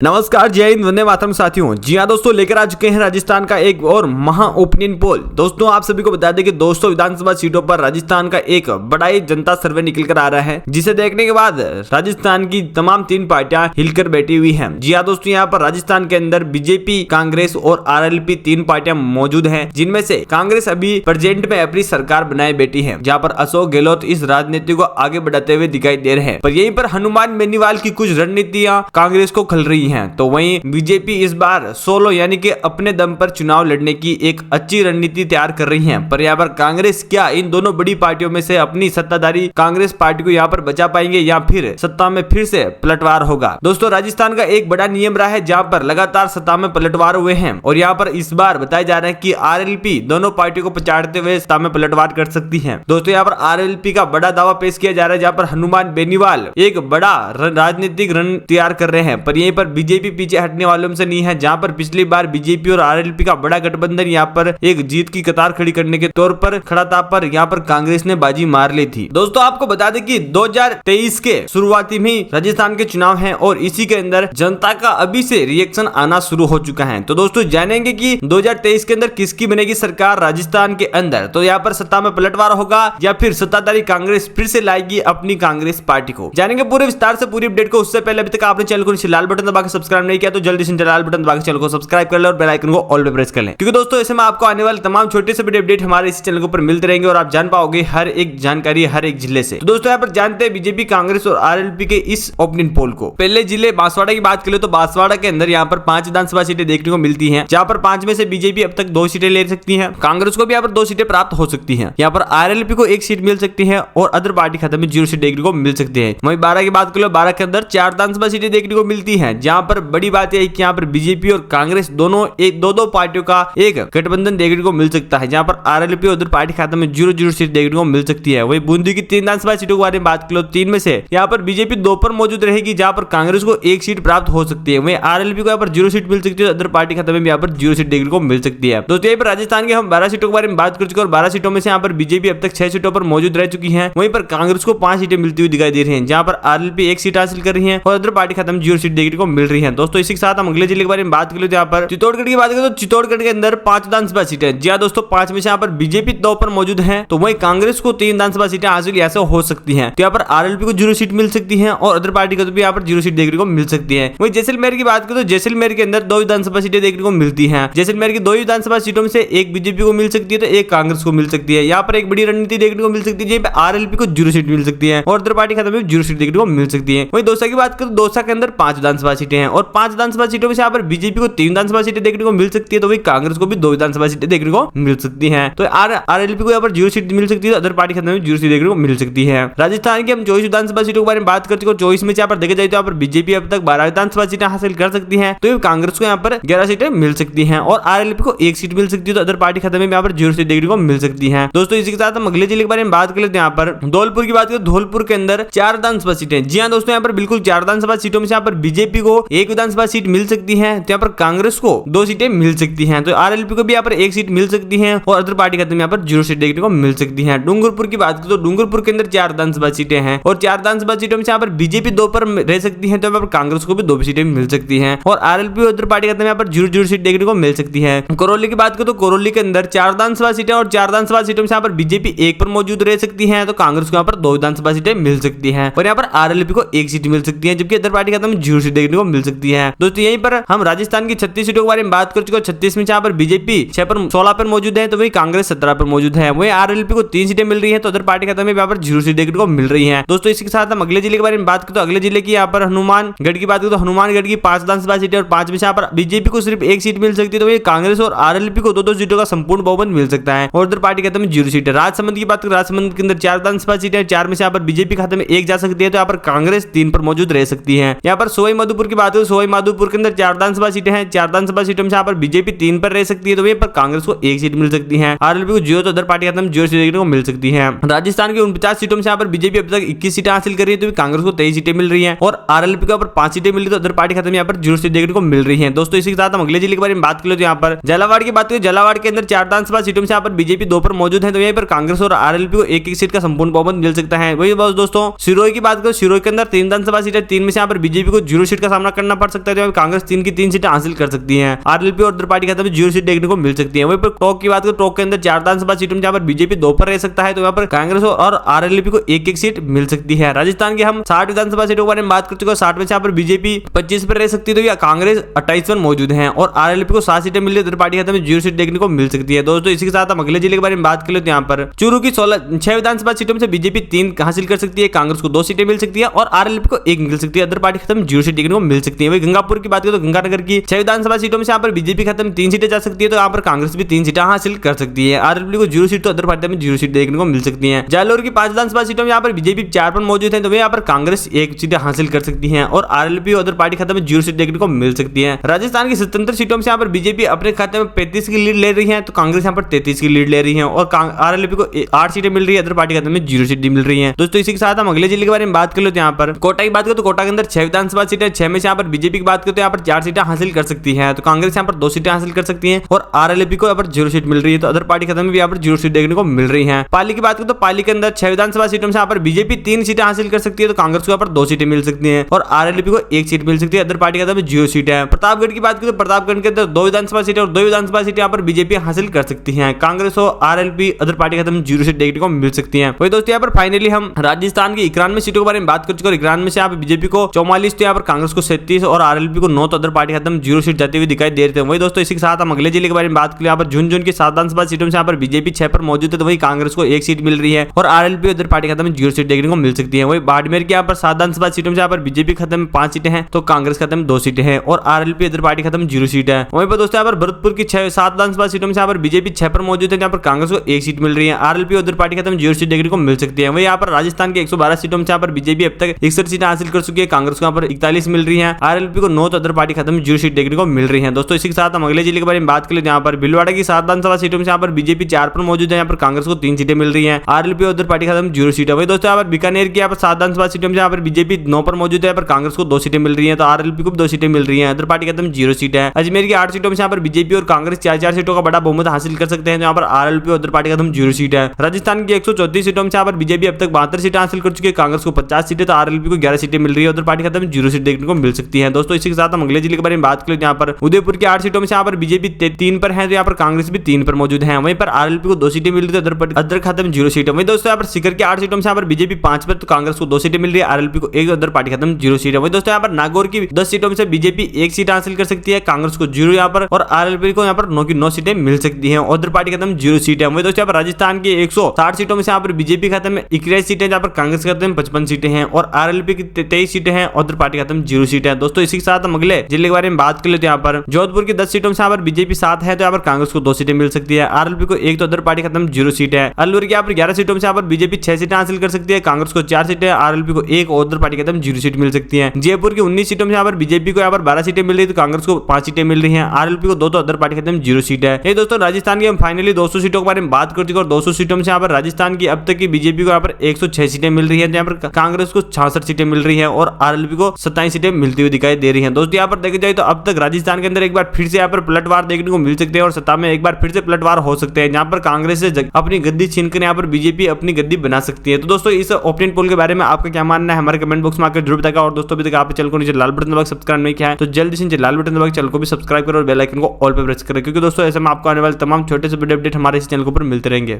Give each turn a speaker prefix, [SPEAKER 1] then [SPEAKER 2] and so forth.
[SPEAKER 1] नमस्कार, जय हिंद, वंदे मातरम साथियों। जी हाँ दोस्तों, लेकर आ चुके हैं राजस्थान का एक और महा ओपिनियन पोल। दोस्तों आप सभी को बता दें कि 200 विधानसभा सीटों पर राजस्थान का एक बड़ा ही जनता सर्वे निकल कर आ रहा है, जिसे देखने के बाद राजस्थान की तमाम 3 पार्टियां हिलकर बैठी हुई हैं। जी हाँ दोस्तों, यहाँ पर राजस्थान के अंदर बीजेपी, कांग्रेस और आरएलपी 3 पार्टियां मौजूद है, जिनमें से कांग्रेस अभी प्रेजेंट में अपनी सरकार बनाए बैठी है, जहाँ पर अशोक गहलोत इस राजनीति को आगे बढ़ाते हुए दिखाई दे रहे हैं। पर यहीं पर हनुमान बेनीवाल की कुछ रणनीतियां कांग्रेस को खल रही हैं। तो वहीं बीजेपी इस बार सोलो यानी कि अपने दम पर चुनाव लड़ने की एक अच्छी रणनीति तैयार कर रही है। पर यहाँ पर कांग्रेस क्या इन दोनों बड़ी पार्टियों में से अपनी सत्ताधारी कांग्रेस पार्टी को यहाँ पर बचा पाएंगे या फिर सत्ता में फिर से पलटवार होगा? दोस्तों राजस्थान का एक बड़ा नियम रहा है, जहाँ पर लगातार सत्ता में पलटवार हुए हैं, और यहाँ पर इस बार बताया जा रहा है कि आरएलपी दोनों पार्टियों को पछाड़ते हुए सत्ता में पलटवार कर सकती है। दोस्तों यहाँ पर आरएलपी का बड़ा दावा पेश किया जा रहा है, जहाँ पर हनुमान बेनीवाल एक बड़ा राजनीतिक रण तैयार कर रहे हैं। पर यहीं पर बीजेपी पीछे हटने वालों से नहीं है, जहां पर पिछली बार बीजेपी और आरएलपी का बड़ा गठबंधन यहां पर एक जीत की कतार खड़ी करने के तौर पर खड़ा था, पर यहां पर कांग्रेस ने बाजी मार ली थी। दोस्तों आपको बता दें कि 2023 के शुरुआती में राजस्थान के चुनाव हैं और इसी के अंदर जनता का अभी से रिएक्शन आना शुरू हो चुका है। तो दोस्तों जानेंगे कि 2023 के अंदर किसकी बनेगी सरकार राजस्थान के अंदर। तो यहाँ पर सत्ता में पलटवार होगा या फिर सत्ताधारी कांग्रेस फिर से लाएगी अपनी कांग्रेस पार्टी को। जानेंगे पूरे विस्तार से पूरी अपडेट को। उससे पहले अभी तक आपने चैनल को नीचे लाल बटन दबा के सब्सक्राइब नहीं किया तो जल्दी से लाल बटन दबा के चैनल को सब्सक्राइब कर ले और बेल आइकन को ऑल पे प्रेस कर लें, क्योंकि दोस्तों ऐसे में आपको आने वाले तमाम छोटे से बड़े अपडेट हमारे इस चैनल के ऊपर मिलते रहेंगे और आप जान पाओगे हर एक जानकारी हर एक जिले से। तो दोस्तों यहाँ पर जानते हैं बीजेपी, कांग्रेस और आरएलपी के इस ओपिनियन पोल को। पहले जिले बांसवाड़ा की बात करें तो बांसवाड़ा के अंदर यहाँ पर 5 विधानसभा सीटें देखने को मिलती है, जहाँ पर 5 में से बीजेपी अब तक 2 सीटें ले सकती है, कांग्रेस को भी यहाँ पर 2 सीटें प्राप्त हो सकती है, यहाँ पर आरएलपी को 1 सीट मिल सकती है और अदर पार्टी खाते में 0 सीट देखने को मिल सकती है। वहीं 12 की बात करें, 12 के अंदर 4 विधानसभा सीटें देखने को मिलती है, जहाँ पर बड़ी बात यह है कि यहाँ पर बीजेपी और कांग्रेस दोनों एक दो पार्टियों का एक गठबंधन देखने को मिल सकता है, जहां पर आरएलपी और उधर पार्टी खाते में 0-0 सीट देखने को मिल सकती है। वही बूंदी की 3 विधानसभा सीटों के बारे में बात करो, 3 में से यहाँ पर बीजेपी 2 पर मौजूद रहेगी, जहां पर कांग्रेस को 1 सीट प्राप्त हो सकती है। वही आरएलपी को यहाँ पर 0 सीट मिल सकती है, अदर पार्टी खाते में भी यहाँ पर 0 सीट देखने को मिल सकती है। दोस्तों यहाँ पर राजस्थान के हम 12 सीटों के बारे में बात कर चुके हैं और 12 सीटों में से यहाँ पर बीजेपी अब तक 6 सीटों पर मौजूद रह चुकी है। वहीं पर कांग्रेस को 5 सीटें मिलती हुई दिखाई दे रही है, जहां पर आरएलपी 1 सीट हासिल कर रही है और अदर पार्टी खाते में 0 सीट देखने को मिल रही है। दोस्तों इसी के साथ हम अगले जिले के बारे में बात करें, यहाँ पर चित्तौड़गढ़ की बात करें तो चित्तौड़गढ़ के अंदर 5 विधानसभा सीटें। जी हां दोस्तों, 5 में से यहाँ पर बीजेपी 2 पर मौजूद है, तो वही कांग्रेस को 3 विधानसभा सीटें हासिल यहाँ से हो सकती हैं। तो यहाँ पर आरएलपी को 0 सीट मिल सकती है और अदर पार्टी को भी यहाँ पर 0 सीट देखने को मिल सकती है। वही जैसलमेर की बात करें तो जैसलमेर के अंदर 2 विधानसभा सीटें देखने को मिलती है। जैसलमेर की 2 विधानसभा सीटों में से 1 बीजेपी को मिल सकती है तो 1 कांग्रेस को मिल सकती है। यहाँ पर एक बड़ी रणनीति देखने को मिल सकती है, जहाँ आरएलपी को 0 सीट मिल सकती है और अदर पार्टी खाते में 0 सीट देखने को मिल सकती है। वही दौसा की बात करें, दौसा के अंदर 5 विधानसभा सीटें हैं और 5 विधानसभा सीटों में से यहाँ पर बीजेपी को 3 विधानसभा सीटें देखने को मिल सकती है, तो वही कांग्रेस को भी 2 विधानसभा सीटें देखने को मिल सकती हैं। तो आरएलपी को यहाँ पर 0 सीट मिल सकती है, अदर पार्टी खाते में 0 सीट देखने को मिल सकती है। राजस्थान की हम 24 विधानसभा सीटों के बारे में बात करते हैं, 24 में यहाँ पर देखा जाए तो यहाँ पर बीजेपी अब तक 12 विधानसभा सीटें हासिल कर सकती है, तो कांग्रेस को यहाँ पर 11 सीटें मिल सकती है और आरएलपी को 1 सीट मिल सकती है, तो अदर पार्टी खाते में यहाँ पर 0 सीट देखने को मिल सकती है। दोस्तों इसी के साथ हम अगले जिले के बारे में बात कर लेते हैं। यहाँ पर धौलपुर की बात करें, धौलपुर के अंदर 4 विधानसभा सीटें। जी हाँ दोस्तों, यहाँ पर बिल्कुल 4 विधानसभा सीटों में से यहाँ पर बीजेपी को 1 विधानसभा सीट मिल सकती है, तो यहाँ पर कांग्रेस को 2 सीटें मिल सकती हैं, तो आरएलपी को भी यहाँ पर 1 सीट मिल सकती है और अदर पार्टी खाते में यहाँ पर 0 सीट देखने को मिल सकती है। डूंगरपुर की बात करें तो डूंगरपुर के अंदर 4 विधानसभा सीटें हैं और 4 विधानसभा सीटों में से यहाँ पर बीजेपी 2 पर रह सकती है, तो यहाँ पर कांग्रेस को भी 2 सीटें मिल सकती हैं और आरएलपी और अदर पार्टी खाते में यहाँ पर 0-0 सीट देखने को मिल सकती है। करौली की बात करें तो करौली के अंदर 4 विधानसभा सीटें और 4 विधानसभा सीटों में से यहाँ पर बीजेपी 1 पर मौजूद रह सकती है, तो कांग्रेस को यहाँ पर 2 विधानसभा सीटें मिल सकती है और यहाँ पर आरएलपी को 1 सीट मिल सकती है, जबकि अदर पार्टी खाते में 0 सीट देखने को मिल सकती है। दोस्तों यहीं पर हम राजस्थान की 36 सीटों के बारे में बात कर चुके हैं। 36 में यहाँ पर बीजेपी 16 पर मौजूद है, तो वही कांग्रेस 17 पर मौजूद है। वही आरएलपी को 3 सीटें मिल रही है, तो अदर पार्टी खाते में यहाँ पर 0 सीट देखने को मिल रही है। दोस्तों इसी के साथ हम अगले जिले के बारे में बात करें तो अगले जिले की यहाँ पर हनुमानगढ़ की बात करें तो हनुमानगढ़ की 5 विधानसभा सीटें और 5 में से यहाँ पर बीजेपी को सिर्फ 1 सीट मिल सकती है, तो वही कांग्रेस और आरएलपी को 2-2 सीटों का संपूर्ण बहुमत मिल सकता है और उधर पार्टी खाते में 0 सीट है। राजसमंद की बात करें, राजसमंद के अंदर 4 विधानसभा सीटें, 4 में से यहाँ पर बीजेपी खाते में 1 जा सकती है, तो यहाँ पर कांग्रेस 3 पर मौजूद रह सकती है। यहाँ पर सवाई माधोपुर की बात करें, सवाई माधोपुर के अंदर 4 विधानसभा सीटें हैं, 4 विधानसभा सीटों में यहाँ पर बीजेपी 3 पर रह सकती है, तो वहीं पर कांग्रेस को 1 सीट मिल सकती है। आरएलपी को 0 तो अदर पार्टी खाते में 0 सीट देखने को मिल सकती है। राजस्थान की 49 सीटों में यहाँ पर बीजेपी अब तक 21 सीटें हासिल कर रही है, तो कांग्रेस को 23 सीटें मिल रही है और आरएलपी को यहाँ पर 5 सीटें मिल रही है, तो अदर पार्टी खाते में यहाँ पर 0 सीट देखने को मिल रही है। दोस्तों इसी के साथ हम अगले जिले के बारे में बात करें तो यहाँ पर झालावाड़ की बात करें, झालावाड़ के अंदर 4 विधानसभा सीटों में यहाँ पर बीजेपी 2 पर मौजूद है, तो यहाँ पर कांग्रेस और आरएलपी को 1-1 सीट का संपूर्ण बहुमत मिल सकता है। वही बस दोस्तों सिरोही की बात करें, सिरोही के अंदर 3 विधानसभा सीटें, 3 में से यहाँ पर बीजेपी को 0 सीट का सामना सामना करना पड़ सकता है, तो कांग्रेस 3 की 3 सीटें हासिल कर सकती है। आरएलपी और अदर पार्टी खाते में 0 सीट देखने को मिल सकती है। वहीं पर टॉक की बात करें, टॉक के अंदर 4 विधानसभा सीटों में जहां पर बीजेपी 2 पर रह सकता है, तो यहाँ पर कांग्रेस और आरएलपी को एक एक सीट मिल सकती है। राजस्थान की हम 60 विधानसभा सीटों के बारे में बात कर चुके हैं। 60 में से यहाँ पर बीजेपी 25 पर रह सकती है, तो कांग्रेस 28 पर मौजूद है और आरएलपी को 7 सीटें मिल रही है। अदर पार्टी खाते में 0 सीट देखने को मिल सकती है। दोस्तों इसी के साथ हम अगले जिले के बारे में बात कर लेते हैं। यहाँ पर चूरू की 6 विधानसभा सीटों में से बीजेपी 3 हासिल कर सकती है, कांग्रेस को 2 सीटें मिल सकती है और आरएलपी को 1 मिल सकती है। अदर पार्टी खत्म 0 सीट देखने को मिल सकती है। वही गंगापुर की बात करें तो गंगानगर की 6 विधानसभा सीटों में से यहाँ पर बीजेपी खत्म 3 सीटें जा सकती है, तो यहाँ पर कांग्रेस भी 3 सीटें हासिल कर सकती है। आरएलपी को 0 सीट तो अदर पार्टी में 0 सीट देखने को मिल सकती है। जालौर की 5 विधानसभा सीटों में यहाँ पर बीजेपी 4 पर मौजूद है, तो यहाँ पर कांग्रेस 1 सीटें हासिल कर सकती है और आरएलपी और अदर पार्टी खाते में 0 सीट देखने को मिल सकती है। राजस्थान की 77 सीटों में से यहाँ पर बीजेपी अपने खाते में 35 की लीड ले रही है, तो कांग्रेस यहाँ पर 33 की लीड ले रही है और आरएलपी को 8 सीटें मिल रही है, अदर पार्टी खाते में 0 सीट मिल रही है। दोस्तों इसी के साथ हम अगले जिले के बारे में बात कर लेते हैं। यहाँ पर कोटा की बात करें तो कोटा के अंदर 6 विधानसभा सीटें, 6 में से यहाँ पर बीजेपी की बात करें तो यहाँ पर 4 सीटें हासिल कर सकती है, तो कांग्रेस यहाँ पर 2 सीटें हासिल कर सकती है और आरएलपी को यहाँ पर 0 सीट मिल रही है, तो अदर पार्टी खाते में भी यहाँ पर 0 सीट देखने को मिल रही है। पाली की बात करें तो पाली के अंदर 6 विधानसभा सीटों में से यहाँ पर बीजेपी 3 सीटें हासिल कर सकती है, तो कांग्रेस को यहाँ पर 2 सीटें मिल सकती है और आरएलपी को 1 सीट मिल सकती है, अदर पार्टी खाते में 0 सीट है। प्रतापगढ़ की बात करें तो प्रतापगढ़ के अंदर 2 विधानसभा सीटें और 2 विधानसभा सीटें यहाँ पर बीजेपी हासिल कर सकती है, कांग्रेस और आरएलपी अदर पार्टी खाते में 0 सीट देखने को मिल सकती है। वही दोस्तों यहाँ पर फाइनली हम राजस्थान की 91 सीटों के बारे में बात कर चुके हैं। 91 में से यहाँ पर बीजेपी को 44, तो यहाँ पर कांग्रेस को 37 और आरएलपी को 9, तो अदर पार्टी खाते में 0 सीट जाती हुई दिखाई दे रहे हैं। वही दोस्तों इसी के साथ हम अगले जिले के बारे में बात करें। यहाँ पर झुंझुनू की 7 विधानसभा सीटों में यहाँ पर बीजेपी 6 पर मौजूद है, तो वही कांग्रेस को 1 सीट मिल रही है और आरएलपी अदर पार्टी खाते में 0 सीट देखने को मिल सकती है। वही बाड़मेर की यहाँ पर 7 विधानसभा सीटों में यहाँ पर बीजेपी खाते में 5 सीटें हैं, तो कांग्रेस खाते में 2 सीटें हैं और आरएलपी अदर पार्टी खाते में 0 सीट है। वहीं पर दोस्तों यहाँ पर भरतपुर की 7 विधानसभा सीटों में यहाँ पर बीजेपी 6 पर मौजूद है, यहाँ पर कांग्रेस को 1 सीट मिल रही है, आरएलपी अदर पार्टी खाते में 0 सीट देखने को मिल सकती है। वही यहाँ पर राजस्थान की 112 सीटों में यहाँ पर बीजेपी अब तक 61 सीटें हासिल कर चुकी है, कांग्रेस को यहाँ पर 41 मिल रही है, आरएलपी को 9, तो अदर पार्टी खाते में 0 सीट देखने को मिल रही है। दोस्तों इसी के साथ हम अगले जिले के बारे में बात करें। यहाँ पर भीलवाड़ा की 7 विधानसभा सीटों में यहाँ पर बीजेपी 4 पर मौजूद है, यहाँ पर कांग्रेस को 3 सीटें मिल रही है, आरएलपी और अदर पार्टी खाते में 0 सीट है। वही दोस्तों यहाँ पर बीकानेर की यहाँ पर 7 विधानसभा सीटों में यहाँ पर बीजेपी 9 पर मौजूद है, यहाँ पर कांग्रेस को 2 सीटें मिल रही है, तो आरएलपी को भी 2 सीटें मिल रही है, अदर पार्टी खाते में 0 सीट है। अजमेर की 8 सीटों में यहाँ पर बीजेपी और कांग्रेस 4-4 सीटों का बड़ा बहुमत हासिल कर सकते हैं, यहाँ पर आरएलपी और अदर पार्टी खाते में 0 सीट है। राजस्थान की 134 सीटों में यहाँ पर बीजेपी अब तक 72 सीटें हासिल कर चुकी है, कांग्रेस को 50 सीटें, तो आरएलपी को 11 सीटें मिल रही है, अदर पार्टी खाते में 0 सीट देखने को मिल सकती है। दोस्तों इसी के साथ हम अगले जिले के बारे में बात करें। यहाँ पर उदयपुर की 8 सीटों में यहाँ पर बीजेपी 3 पर है, तो यहाँ पर कांग्रेस भी 3 पर मौजूद है, वहीं पर आरएलपी को 2 सीटें मिल रही है, अदर खाते में 0 सीट है। वहीं दोस्तों यहाँ पर सीकर की 8 सीटों में यहाँ पर बीजेपी 5 पर, तो कांग्रेस को 2 सीटें मिल रही है, आरएलपी को 1, अदर पार्टी खाते में 0 सीट है। वहीं दोस्तों यहाँ पर नागौर की 10 सीटों में से बीजेपी 1 सीट हासिल कर सकती है, कांग्रेस को 0 यहाँ पर और आरएलपी को यहाँ पर 9 की 9 सीटें मिल सकती है, अदर पार्टी खाते में 0 सीट है। वहीं दोस्तों यहाँ पर राजस्थान की 160 सीटों में से यहाँ पर बीजेपी खाते में 21 सीटें, जहाँ पर कांग्रेस खाते में 55 सीटें हैं और आरएलपी की 23 सीटें हैं, अदर पार्टी खाते में 0 सीट है। दोस्तों इसी के साथ हम अगले जिले के बारे में बात कर लेते हैं। यहाँ पर जोधपुर की 10 सीटों में यहाँ पर बीजेपी 7 है, तो यहाँ पर कांग्रेस को 2 सीटें मिल सकती है, आरएलपी को 1, तो अदर पार्टी खाते में 0 सीट है। अलवर की यहाँ पर 11 सीटों में यहाँ पर बीजेपी 6 सीटें हासिल कर सकती है, कांग्रेस को 4 सीटें, आरएलपी को 1 और अदर पार्टी खाते में 0 सीट मिल सकती है। जयपुर की 19 सीटों में यहाँ पर बीजेपी को यहाँ पर 12 सीटें मिल रही है, तो कांग्रेस को 5 सीटें मिल रही है, आरएलपी को 2, तो अदर पार्टी खाते में 0 सीट है। ये दोस्तों राजस्थान की हम फाइनली 200 सीटों के बारे में बात कर चुके और 200 सीटों में यहाँ पर राजस्थान की अब तक की बीजेपी को यहाँ पर 106 सीटें मिल रही है, यहाँ पर कांग्रेस को 66 सीटें मिल रही है और आरएलपी को 27 सीटें मिलती हुई दिखाई दे रही है। दोस्तों यहाँ पर देखा जाए तो अब तक राजस्थान के अंदर एक बार फिर से यहाँ पर पलटवार देखने को मिल सकते हैं और सत्ता में एक बार फिर से पलटवार हो सकते हैं, जहाँ पर कांग्रेस से अपनी गद्दी छीनकर यहाँ पर बीजेपी अपनी गद्दी बना सकती है। तो दोस्तों इस ओपिनियन पोल के बारे में आपका क्या मानना है हमारे कमेंट बॉक्स में आकर जरूर बताएगा। और दोस्तों अभी तक आप चैनल को नीचे लाल बटन दबा सब्सक्राइब नहीं किया है तो जल्दी से नीचे लाल बटन दबा चैनल को भी सब्सक्राइब करो और बेल आइकन को ऑल पे प्रेस करें, क्योंकि दोस्तों ऐसे में आपको आने वाले तमाम छोटे से बड़े अपडेट हमारे इस चैनल के ऊपर मिलते रहेंगे।